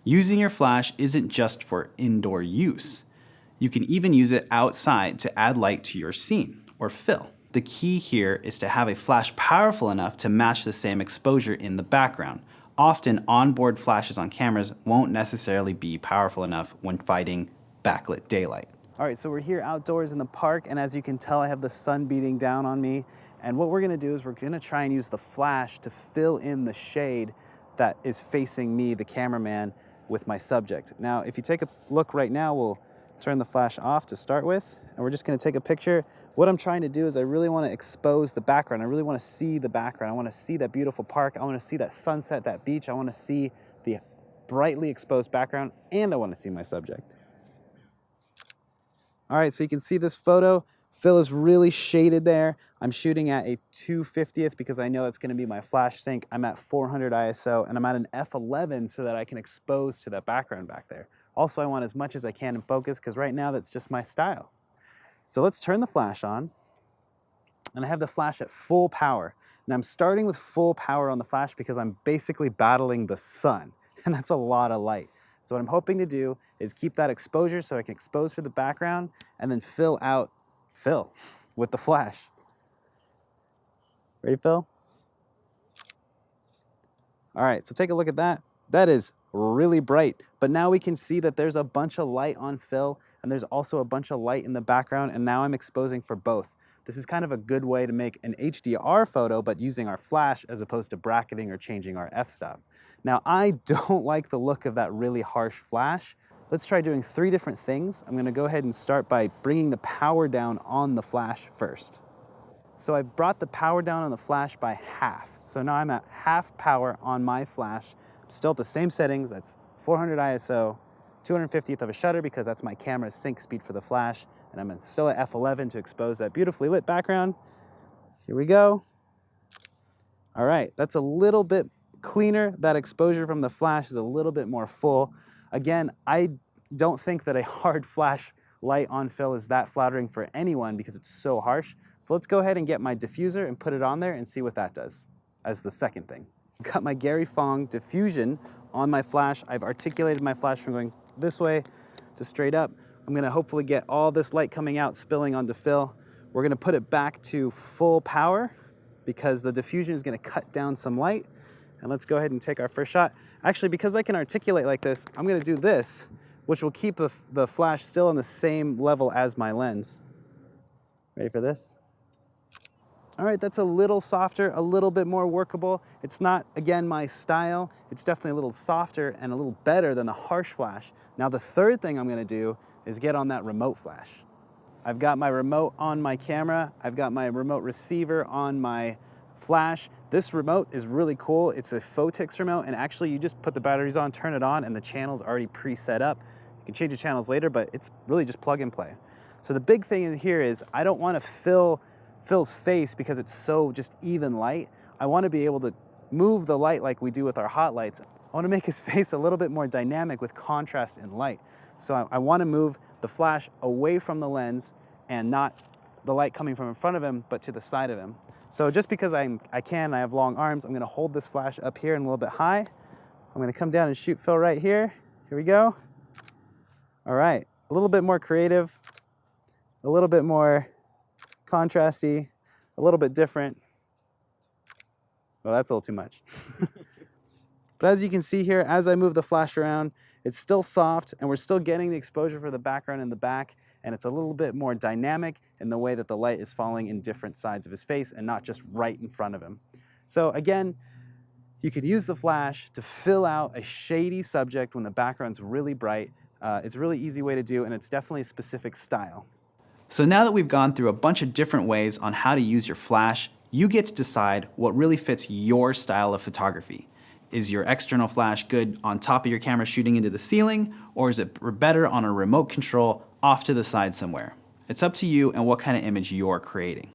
Using your flash isn't just for indoor use. You can even use it outside to add light to your scene or fill. The key here is to have a flash powerful enough to match the same exposure in the background. Often, onboard flashes on cameras won't necessarily be powerful enough when fighting backlit daylight. All right, so we're here outdoors in the park, and as you can tell, I have the sun beating down on me. And what we're gonna do is we're gonna try and use the flash to fill in the shade that is facing me, the cameraman, with my subject. Now, if you take a look right now, we'll turn the flash off to start with, and we're just gonna take a picture. What I'm trying to do is I really wanna expose the background. I really wanna see the background. I wanna see that beautiful park. I wanna see that sunset, that beach. I wanna see the brightly exposed background, and I wanna see my subject. All right, so you can see this photo. Fill is really shaded there. I'm shooting at a 2/50th because I know that's gonna be my flash sync. I'm at 400 ISO and I'm at an f11 so that I can expose to that background back there. Also, I want as much as I can in focus because right now that's just my style. So let's turn the flash on, and I have the flash at full power. Now I'm starting with full power on the flash because I'm basically battling the sun, and that's a lot of light. So what I'm hoping to do is keep that exposure so I can expose for the background and then fill with the flash. Ready, Phil? All right, so take a look at that. That is really bright, but now we can see that there's a bunch of light on Phil and there's also a bunch of light in the background, and now I'm exposing for both. This is kind of a good way to make an HDR photo, but using our flash as opposed to bracketing or changing our f-stop. Now, I don't like the look of that really harsh flash. Let's try doing 3 different things. I'm gonna go ahead and start by bringing the power down on the flash first. So I brought the power down on the flash by half. So now I'm at half power on my flash. I'm still at the same settings. That's 400 ISO, 250th of a shutter because that's my camera's sync speed for the flash. And I'm still at f11 to expose that beautifully lit background. Here we go. All right, that's a little bit cleaner. That exposure from the flash is a little bit more full. Again, I don't think that a hard flash light on Phil is that flattering for anyone because it's so harsh. So let's go ahead and get my diffuser and put it on there and see what that does as the second thing. I've got my Gary Fong diffusion on my flash. I've articulated my flash from going this way to straight up. I'm gonna hopefully get all this light coming out, spilling onto Phil. We're gonna put it back to full power because the diffusion is gonna cut down some light. And let's go ahead and take our first shot. Actually, because I can articulate like this, I'm gonna do this, which will keep the flash still on the same level as my lens. Ready for this? All right, that's a little softer, a little bit more workable. It's not, again, my style. It's definitely a little softer and a little better than the harsh flash. Now, the third thing I'm gonna do is get on that remote flash. I've got my remote on my camera. I've got my remote receiver on my flash. This remote is really cool. It's a Photix remote, and actually you just put the batteries on, turn it on, and the channel's already preset up. You can change the channels later, but it's really just plug and play. So the big thing in here is I don't want to fill Phil's face because it's so just even light. I want to be able to move the light like we do with our hot lights. I want to make his face a little bit more dynamic with contrast and light. So I want to move the flash away from the lens and not the light coming from in front of him, but to the side of him. So just because I have long arms, I'm gonna hold this flash up here and a little bit high. I'm gonna come down and shoot Phil right here. Here we go. All right, a little bit more creative, a little bit more contrasty, a little bit different. Well, that's a little too much. But as you can see here, as I move the flash around, it's still soft and we're still getting the exposure for the background in the back, and it's a little bit more dynamic in the way that the light is falling in different sides of his face and not just right in front of him. So again, you could use the flash to fill out a shady subject when the background's really bright. It's a really easy way to do, and it's definitely a specific style. So now that we've gone through a bunch of different ways on how to use your flash, you get to decide what really fits your style of photography. Is your external flash good on top of your camera shooting into the ceiling, or is it better on a remote control off to the side somewhere? It's up to you and what kind of image you're creating.